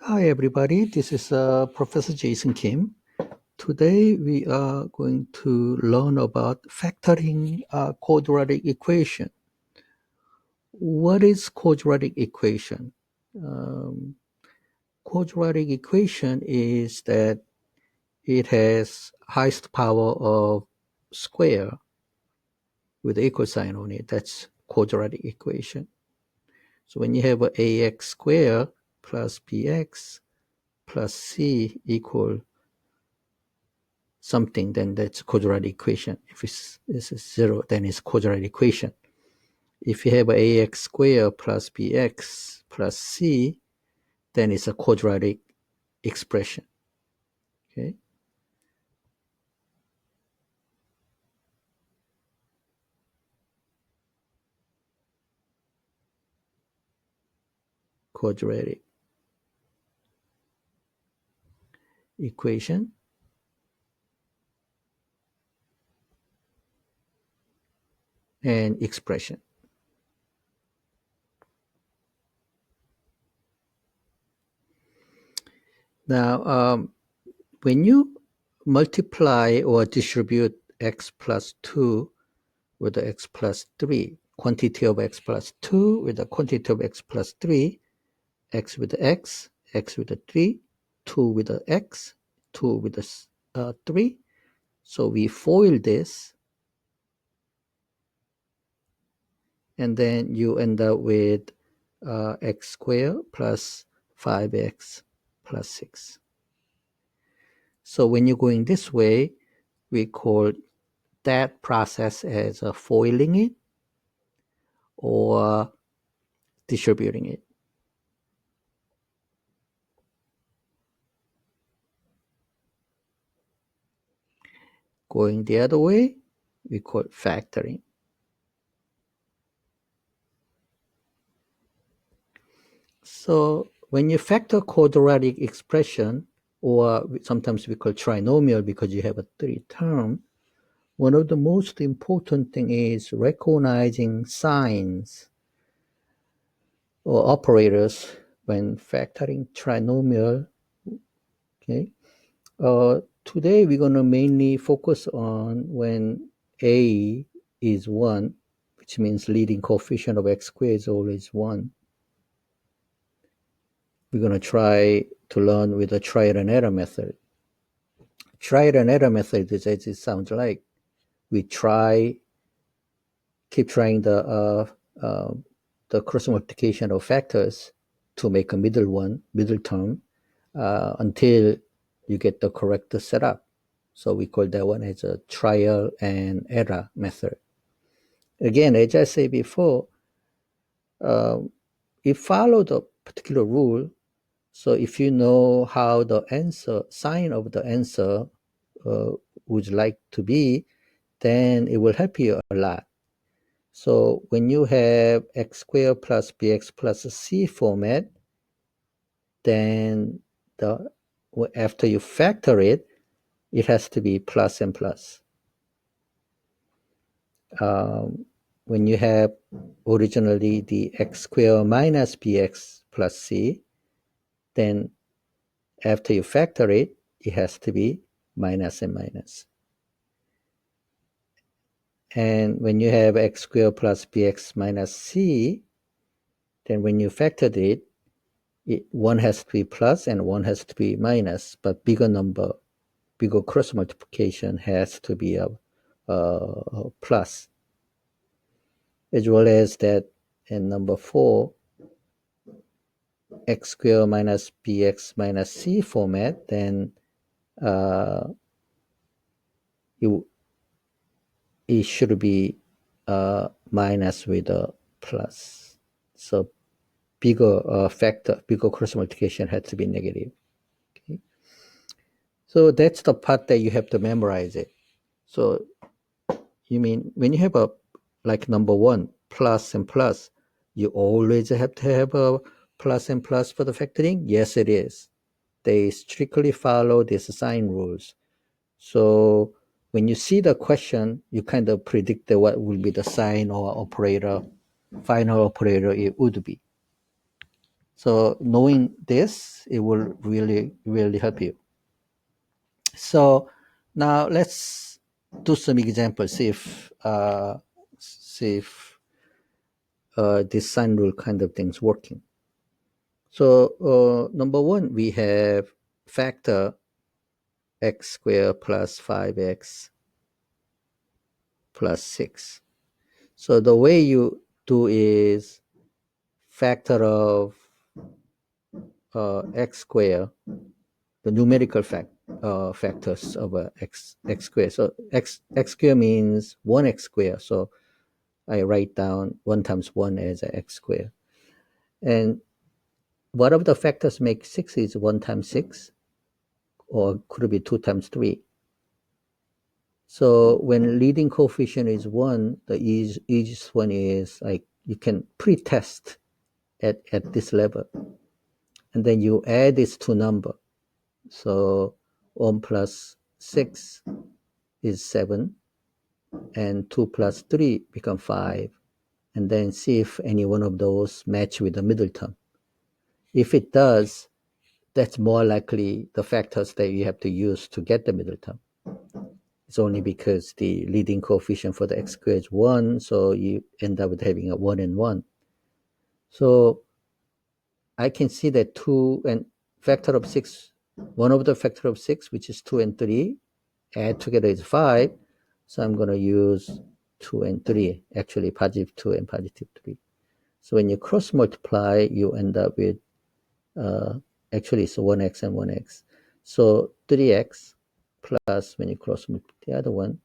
Hi everybody, this is Professor Jason Kim. Today we are going to learn about factoring quadratic equation. What is quadratic equation? Um, Quadratic equation is that it has highest power of square with the equal sign on it. That's quadratic equation. So when you have a ax squared plus bx plus c equal something, then that's quadratic equation. If it's 0, then it's quadratic equation. If you have ax squared plus bx plus c, then it's a quadratic expression. Okay. Quadratic equation. And expression. Now, when you multiply or distribute x plus 2 with the x plus 3, quantity of x plus 2 with the quantity of x plus 3, x with the x with the 3, 2 with the x, 2 with the 3. So we FOIL this, and then you end up with x squared plus 5x plus 6. So when you're going this way, we call that process as foiling it or distributing it. Going the other way, we call it factoring. So when you factor quadratic expression, or sometimes we call trinomial because you have a 3 term, one of the most important thing is recognizing signs or operators when factoring trinomial. Okay. Today we're going to mainly focus on when a is 1, which means leading coefficient of x squared is always 1. We're going to try to learn with a trial and error method. Trial and error method is, as it sounds like, we keep trying the cross multiplication of factors to make a middle term, until you get the correct setup. So we call that one as a trial and error method. Again, as I said before, it follows a particular rule. So if you know how the sign of the answer would like to be, then it will help you a lot. So when you have x squared plus bx plus c format, then after you factor it, it has to be plus and plus. When you have originally the x squared minus bx plus c, then after you factor it, it has to be minus and minus. And when you have x squared plus bx minus c, then when you factored it, one has to be plus and one has to be minus, but bigger cross multiplication has to be a plus. As well as that in number 4, x squared minus bx minus c format, then it should be minus with a plus. So bigger cross multiplication has to be negative. Okay. So that's the part that you have to memorize it. So you mean when you have a like number 1, plus and plus, you always have to have a plus and plus for the factoring? Yes, it is. They strictly follow these sign rules. So when you see the question, you kind of predict what will be the sign or operator, final operator it would be. So knowing this, it will really, really help you. So now let's do some examples, see if this sign rule kind of thing's working. So number one, we have factor x squared plus 5x plus 6. So the way you do is factor of x squared, the numerical factors of x squared. So x squared means 1x squared. So I write down 1 times 1 as x squared. And what of the factors make 6 is 1 times 6, or could it be 2 times 3? So when leading coefficient is 1, the easiest one is like you can pre-test at this level. And then you add these two numbers. So 1 plus 6 is 7, and 2 plus 3 become 5. And then see if any one of those match with the middle term. If it does, that's more likely the factors that you have to use to get the middle term. It's only because the leading coefficient for the x squared is 1, so you end up with having a 1 and 1. So I can see that 2 and factor of 6, one of the factor of 6, which is 2 and 3, add together is 5. So I'm going to use 2 and 3, actually positive 2 and positive 3. So when you cross multiply, you end up with, actually it's 1x and 1x. So 3x plus, when you cross multiply the other one,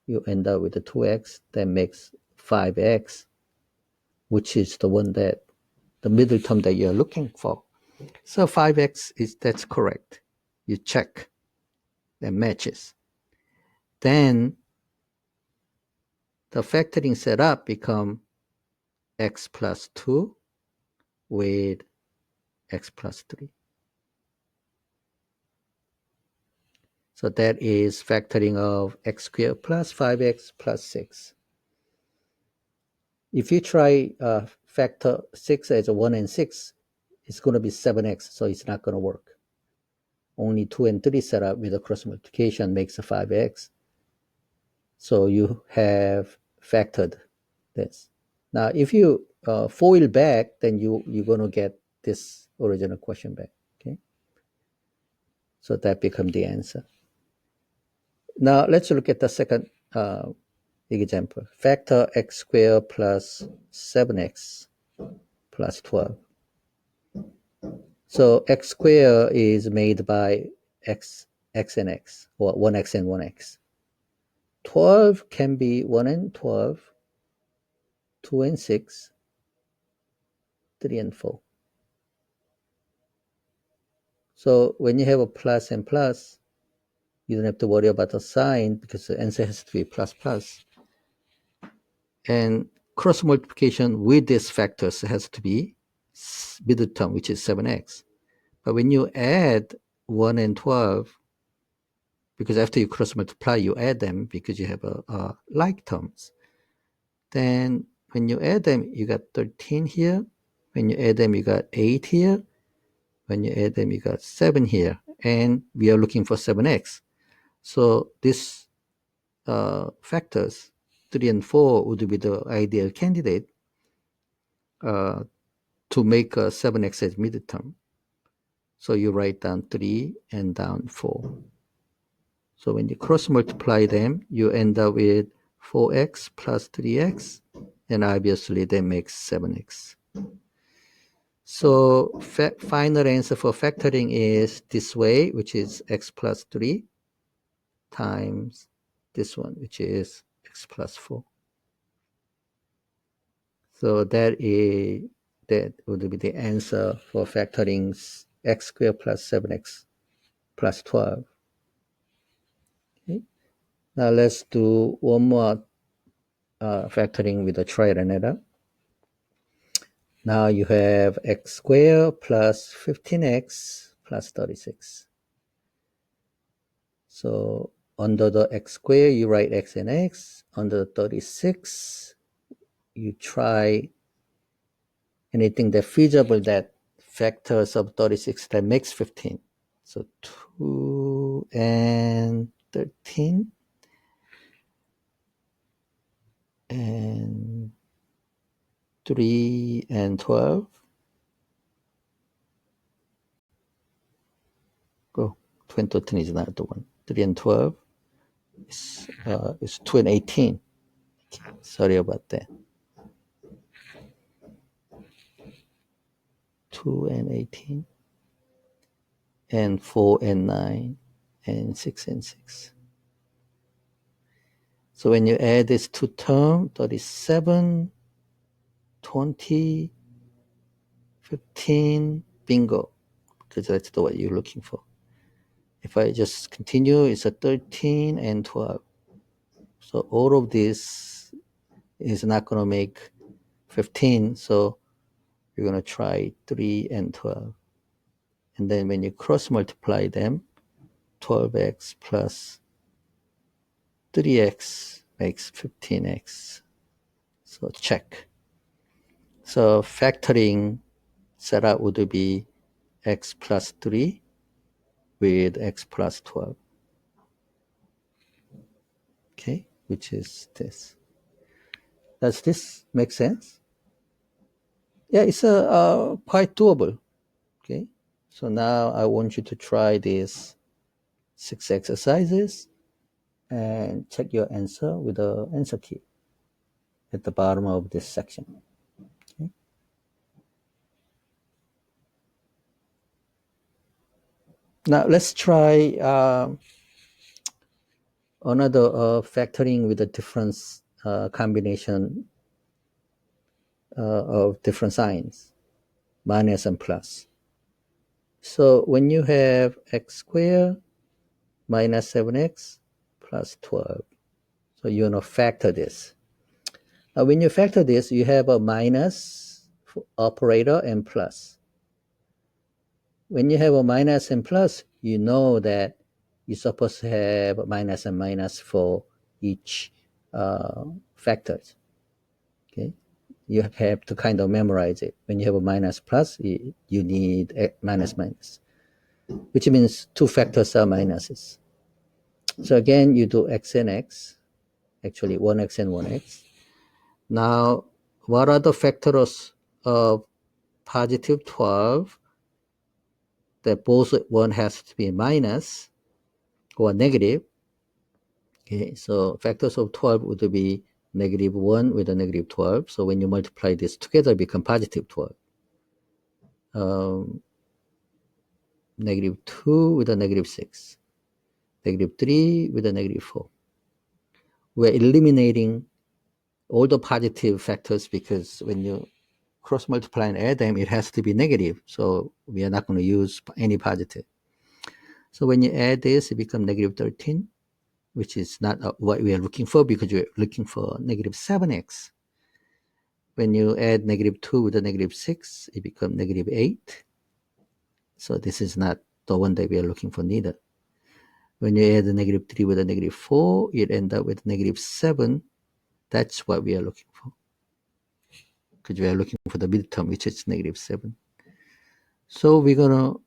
you end up with a 2x. That makes 5x, which is the one that, the middle term that you're looking for. So 5x that's correct. You check, that matches. Then the factoring setup become x plus 2 with x plus 3. So that is factoring of x squared plus 5x plus 6. If you try factor 6 as a 1 and 6, it's going to be 7x, so it's not going to work. Only 2 and 3 setup with a cross multiplication makes a 5x. So you have factored this. Now, if you FOIL back, then you're going to get this original question back. Okay, so that becomes the answer. Now, let's look at the second example. Factor x squared plus 7x plus 12. So x squared is made by x and x, or 1x and 1x. 12 can be 1 and 12, 2 and 6, 3 and 4. So when you have a plus and plus, you don't have to worry about the sign because the answer has to be plus plus. And cross multiplication with these factors has to be middle term, which is 7x. But when you add 1 and 12, because after you cross multiply, you add them because you have a like terms. Then when you add them, you got 13 here. When you add them, you got 8 here. When you add them, you got 7 here. And we are looking for 7x. So these factors, 3 and 4, would be the ideal candidate to make a 7x as midterm. So you write down 3 and down 4. So when you cross multiply them, you end up with 4x plus 3x, and obviously that makes 7x. So final answer for factoring is this way, which is x plus 3 times this one, which is x plus 4. So that would be the answer for factoring x squared plus 7x plus 12. Okay. Now let's do one more factoring with a trial and error. Now you have x squared plus 15x plus 36. So under the x squared, you write x and x. Under the 36, you try anything that's feasible that factors of 36 that makes 15. So 2 and 13 and 3 and 12. Oh, 2 and 13 is not the one. 3 and 12 is 2 and 18. Sorry about that. 2 and 18 and 4 and 9 and 6 and 6. So when you add these two terms, 37, 20, 15, bingo, because that's what you're looking for. If I just continue, it's a 13 and 12. So all of this is not going to make 15, so you're going to try 3 and 12. And then when you cross multiply them, 12x plus 3x makes 15x. So check. So factoring setup would be x plus 3 with x plus 12. Okay, which is this. Does this make sense? Yeah, it's quite doable. Okay, so now I want you to try these 6 exercises and check your answer with the answer key at the bottom of this section. Okay. Now let's try another factoring with a different combination of different signs, minus and plus. So when you have x squared minus 7x plus 12, so you want to factor this. Now when you factor this, you have a minus operator and plus. When you have a minus and plus, you know that you're supposed to have a minus and minus for each factors. Okay, you have to kind of memorize it. When you have a minus plus, you need a minus minus, which means two factors are minuses. So again, you do x and x, actually 1x and 1x. Now, what are the factors of positive 12 that both one has to be minus or negative? Okay, so factors of 12 would be negative 1 with a negative 12. So when you multiply this together, it becomes positive 12. Negative 2 with a negative 6. Negative 3 with a negative 4. We're eliminating all the positive factors because when you cross multiply and add them, it has to be negative. So we are not going to use any positive. So when you add this, it becomes negative 13, which is not what we are looking for because we're looking for negative 7x. When you add negative 2 with a negative 6, it becomes negative 8. So this is not the one that we are looking for neither. When you add a negative 3 with a negative 4, it ends up with negative 7. That's what we are looking for. Because we are looking for the midterm, which is negative 7. So we're going to,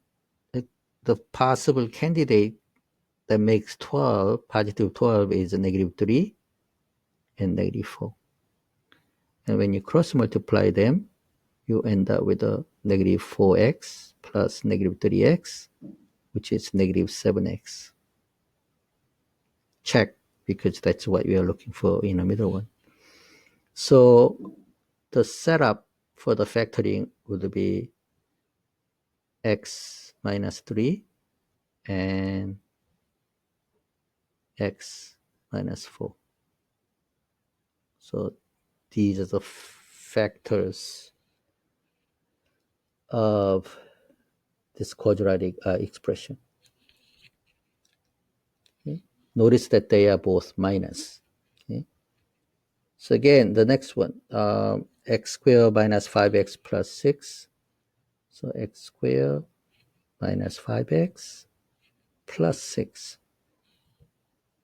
the possible candidate that makes 12, positive 12 is a negative 3 and negative 4. And when you cross multiply them, you end up with a negative 4x plus negative 3x, which is negative 7x. Check, because that's what we are looking for in the middle one. So the setup for the factoring would be x minus 3 and x minus 4. So these are the factors of this quadratic expression. Okay. Notice that they are both minus. Okay. So again, the next one, x squared minus 5x plus 6. So x squared minus 5x plus 6.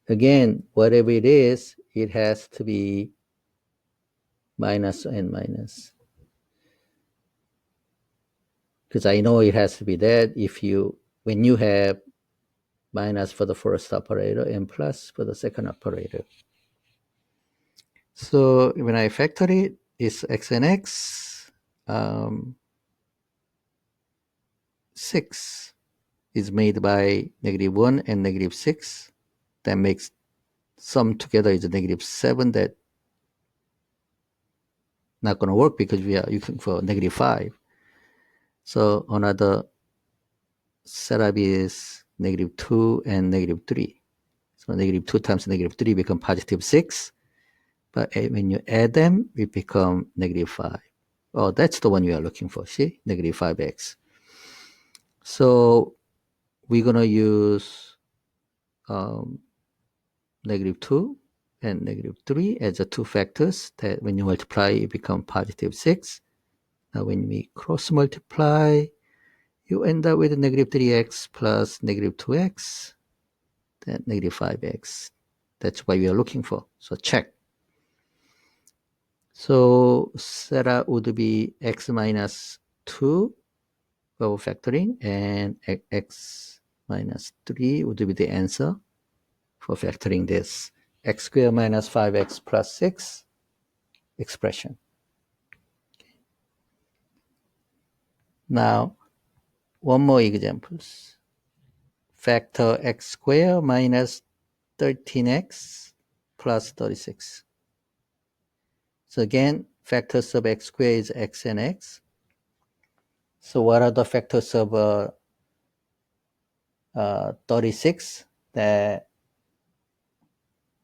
Again, whatever it is, it has to be minus and minus. because I know it has to be that when you have minus for the first operator and plus for the second operator. So when I factor it, it's x and x. 6 is made by -1 and -6. That makes sum together is a -7. That not going to work because we are looking for -5. So another setup is -2 and -3. So -2 times -3 become +6. But when you add them, it become -5. Oh, that's the one we are looking for. See, -5x. So we're going to use -2 and -3 as the two factors that when you multiply, it become +6. Now when we cross multiply, you end up with -3x plus -2x, then -5x. That's what we are looking for. So check. So setup would be x minus 2 for factoring, and x minus 3 would be the answer for factoring this x squared minus 5x plus 6 expression. Now, one more example. Factor x squared minus 13x plus 36. So again, factors of x squared is x and x. So what are the factors of 36? That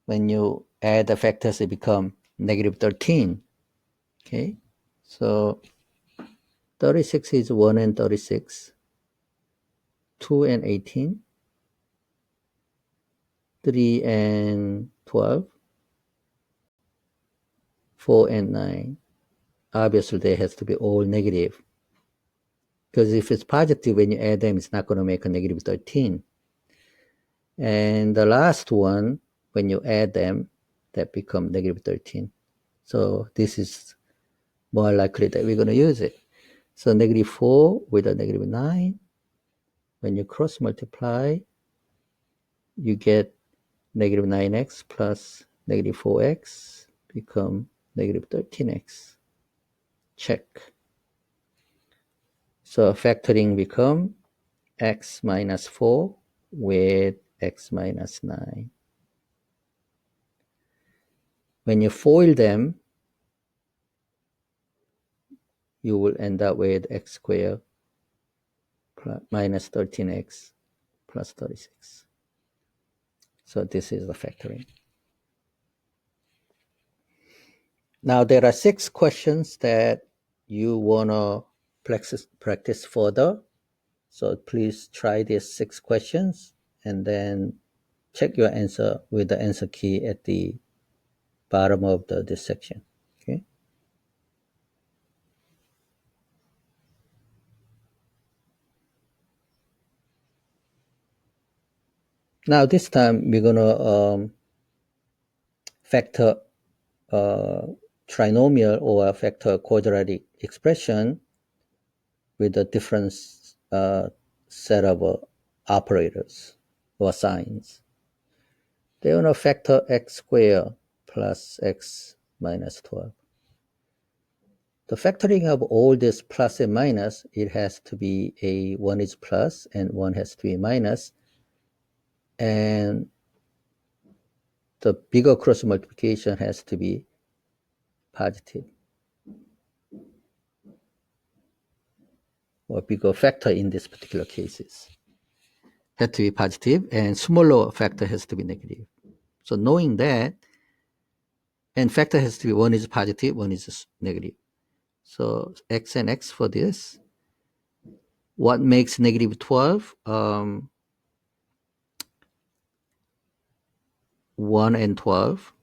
when you add the factors, it become -13. Okay, so 36 is 1 and 36, 2 and 18, 3 and 12, 4 and 9. Obviously, they has to be all negative. Because if it's positive, when you add them, it's not going to make a -13. And the last one, when you add them, that become -13. So this is more likely that we're going to use it. So -4 with a -9, when you cross multiply, you get -9x plus -4x become -13x. Check. So factoring become x minus 4 with x minus 9. When you FOIL them, you will end up with x squared minus 13x plus 36. So this is the factoring. Now there are 6 questions that you want to practice further. So please try these 6 questions and then check your answer with the answer key at the bottom of this section. Okay. Now this time we're gonna factor trinomial or factor quadratic expression with a different set of operators or signs. They want to factor x squared plus x minus 12. The factoring of all this plus and minus, it has to be one is plus and one has to be minus. And the bigger cross multiplication has to be positive, or bigger factor in this particular cases. Has to be positive, and smaller factor has to be negative. So knowing that, and factor has to be one is positive, one is negative. So x and x for this. What makes -12? 1 and 12.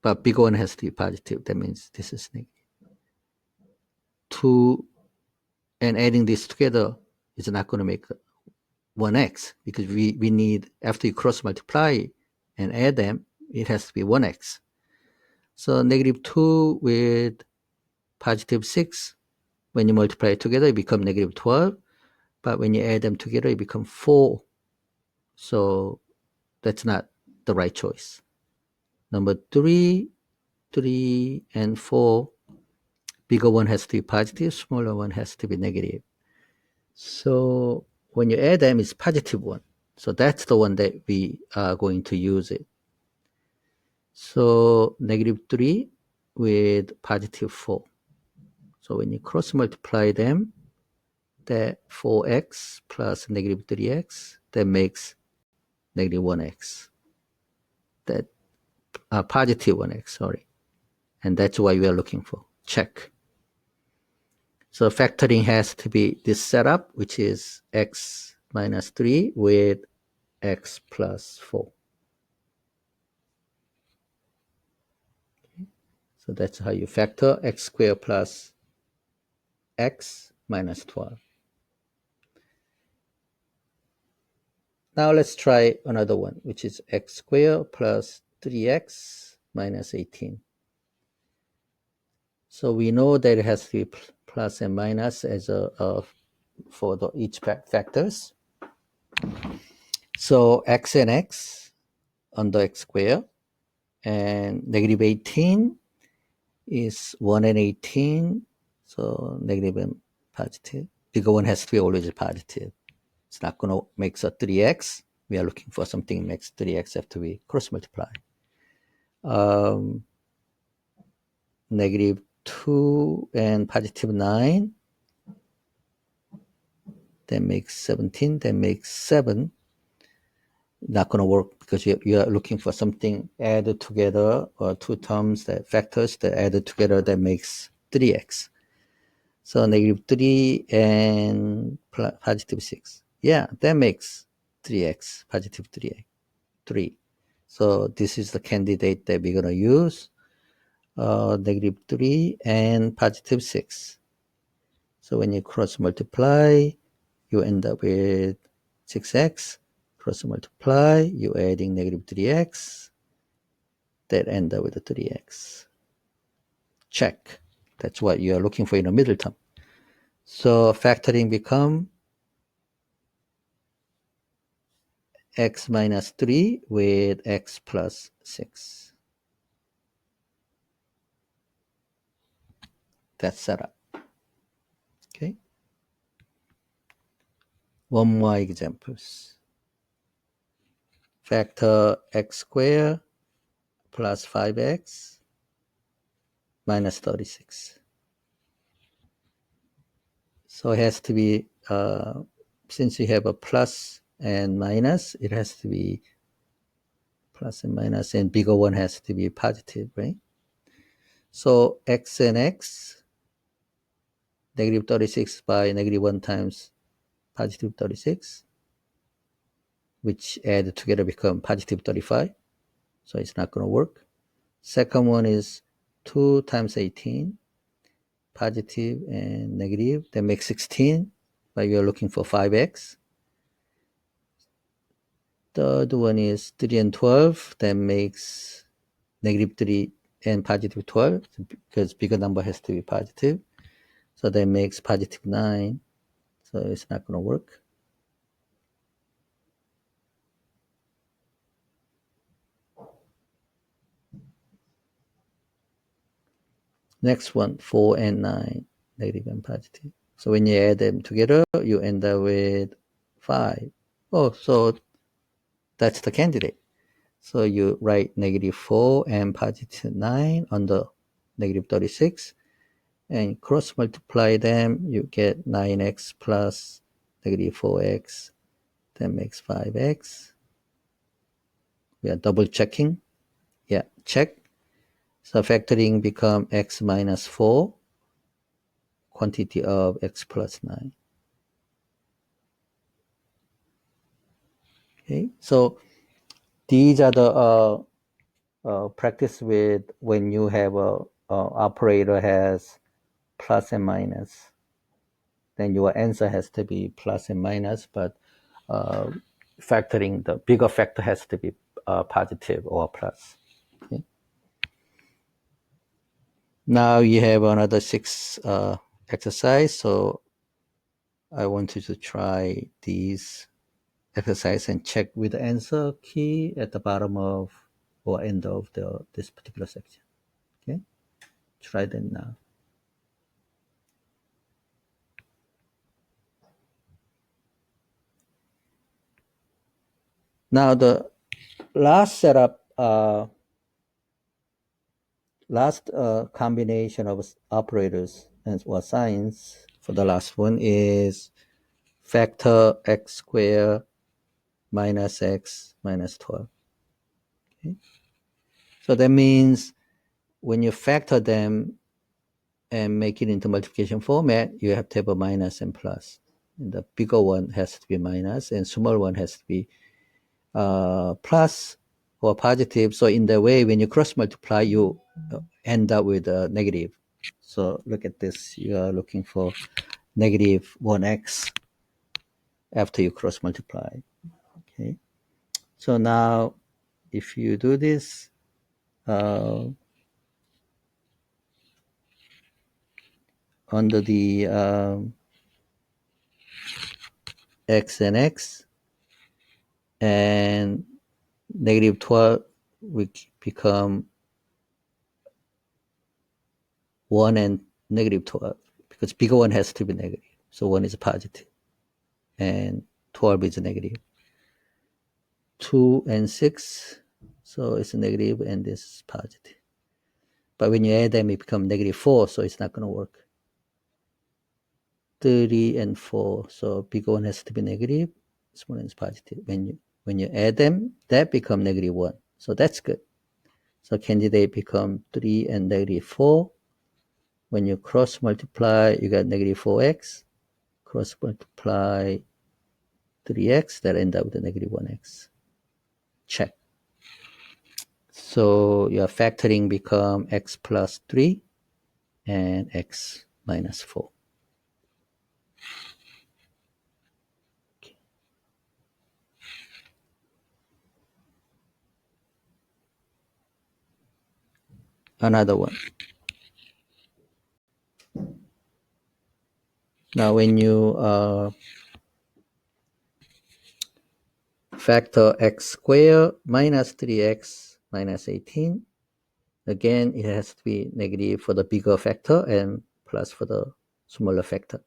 But big one has to be positive. That means this is negative. 2 and adding this together is not going to make 1x, because we need, after you cross multiply and add them, it has to be 1x. So -2 with +6 When you multiply it together, it becomes negative 12. But when you add them together, it becomes 4. So that's not the right choice. Number 3, 3 and 4, bigger one has to be positive, smaller one has to be negative. So when you add them, it's positive 1. So that's the one that we are going to use it. So negative 3 with positive 4. So when you cross multiply them, that 4x plus negative 3x, that makes negative 1x. That positive 1x, sorry. And that's what we are looking for. Check. So factoring has to be this setup, which is x minus 3 with x plus 4. So that's how you factor x squared plus x minus 12. Now let's try another one, which is x squared plus 3x minus 18. So we know that it has to be plus and minus as for each factors. So x and x under x squared, and negative 18 is 1 and 18, so negative and positive. Bigger one has to be always positive. It's not going to make a 3x. We are looking for something that makes 3x have to be cross multiply. Negative 2 and positive 9, that makes 17, that makes 7. Not going to work because you are looking for something added together, or two terms, that factors that added together that makes 3x. So negative 3 and positive 6. Yeah, that makes 3x, positive 3. So this is the candidate that we're going to use, negative 3 and positive 6. So when you cross multiply, you end up with 6x. Cross multiply, you're adding negative 3x. That end up with a 3x. Check. That's what you're looking for in the middle term. So factoring become x minus 3 with x plus 6. That's set up. Okay. One more examples. Factor x squared plus 5x minus 36. So it has to be, since you have a plus and minus, it has to be plus and minus, and bigger one has to be positive, right? So x and x, negative 36 by negative 1 times positive 36, which added together become positive 35. So it's not going to work. Second one is 2 times 18, positive and negative, that makes 16, but you're looking for 5x. Third one is 3 and 12, that makes negative 3 and positive 12, because bigger number has to be positive. So that makes positive 9. So it's not going to work. Next one, 4 and 9, negative and positive. So when you add them together, you end up with 5. Oh, so that's the candidate. So you write negative 4 and positive 9 under negative 36, and cross multiply them, you get 9x plus negative 4x. That makes 5x. We are double checking. Yeah, check. So factoring become x minus 4, quantity of x plus 9. Okay, so these are the practice with when you have a operator has plus and minus. Then your answer has to be plus and minus, but factoring, the bigger factor has to be positive or plus. Okay. Now you have another 6 exercise. So I want you to try these exercise and check with the answer key at the bottom of or end of this particular section. Okay, try them now. Now the last setup, last combination of operators and or signs for the last one is factor x squared minus x minus 12. Okay, so that means when you factor them and make it into multiplication format, you have to have a minus and plus. And the bigger one has to be minus, and small one has to be plus or positive. So in the way, when you cross multiply, you end up with a negative. So look at this. You are looking for negative 1x after you cross multiply. Okay. So now, if you do this, under the x and x, and negative 12 will become 1 and negative 12, because bigger one has to be negative. So 1 is positive and 12 is negative. 2 and 6, so it's negative and this is positive. But when you add them, it becomes negative 4, so it's not going to work. 3 and 4, so bigger one has to be negative, small one is positive. When you add them, that becomes negative 1. So that's good. So candidate become 3 and negative 4. When you cross multiply, you got negative 4x. Cross multiply 3x, that end up with a negative 1x. Check. So your factoring become x plus 3 and x minus 4. Okay. Another one. Now when you factor x squared minus 3x minus 18, again it has to be negative for the bigger factor and plus for the smaller factor.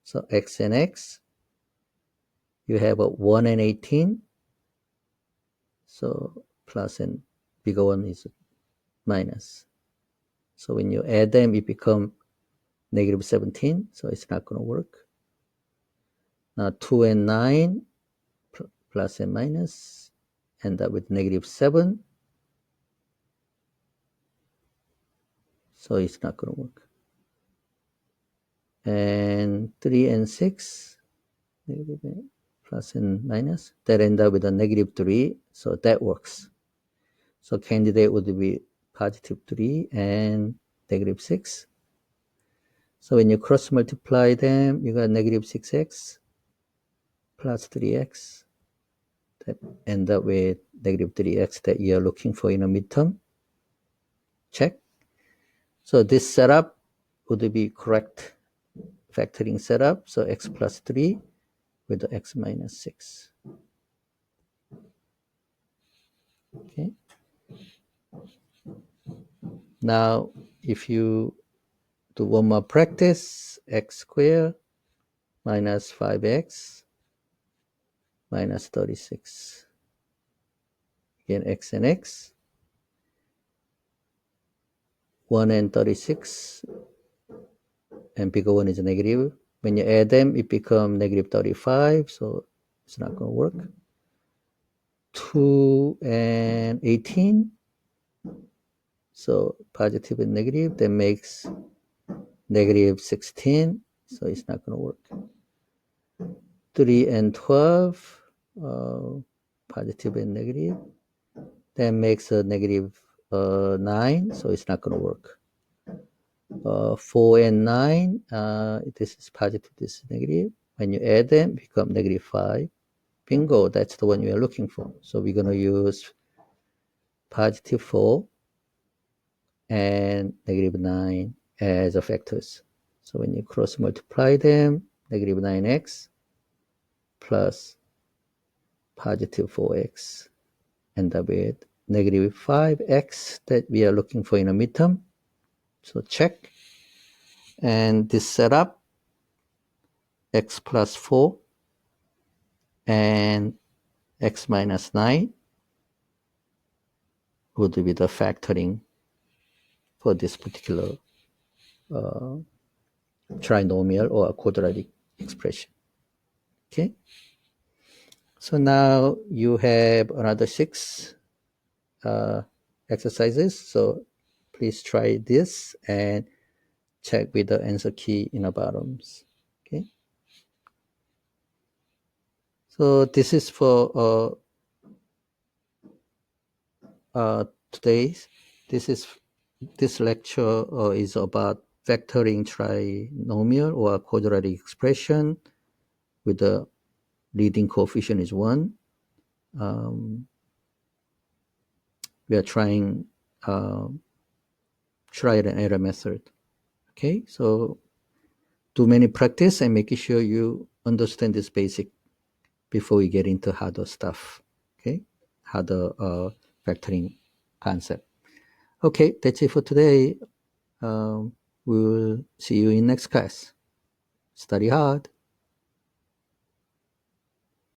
So x and x, you have a 1 and 18, so plus and bigger one is minus. So when you add them, it becomes negative 17, so it's not going to work. Now 2 and 9, plus and minus, end up with negative 7. So it's not going to work. And 3 and 6, negative plus and minus, that end up with a negative 3. So that works. So candidate would be positive 3 and negative 6. So when you cross multiply them, you got negative 6x plus 3x. That end up with negative 3x that you're looking for in a midterm. Check. So this setup would be correct factoring setup. So x plus 3 with the x minus 6. Okay. Now, if you do one more practice, x squared minus 5x minus 36. Again, x and x. 1 and 36, and bigger one is negative. When you add them, it becomes negative 35, so it's not going to work. 2 and 18, so positive and negative, that makes negative 16, so it's not going to work. 3 and 12, positive and negative, that makes a negative 9, so it's not going to work. 4 and 9, this is positive, this is negative. When you add them, become negative 5. Bingo, that's the one we are looking for. So we're going to use positive 4 and negative 9 as a factors. So when you cross multiply them, negative 9x plus positive 4x end up with negative 5x that we are looking for in a midterm. So check. And this setup, x plus 4 and x minus 9 would be the factoring for this particular trinomial or a quadratic expression. Okay. So now you have another 6 exercises. So please try this and check with the answer key in the bottoms. Okay. So this is for today's. This lecture is about factoring trinomial or quadratic expression with the leading coefficient is 1. We are trying trial and error method. Okay, so do many practice and making sure you understand this basic before we get into harder stuff. Okay, harder factoring concept. Okay, that's it for today. We will see you in next class. Study hard.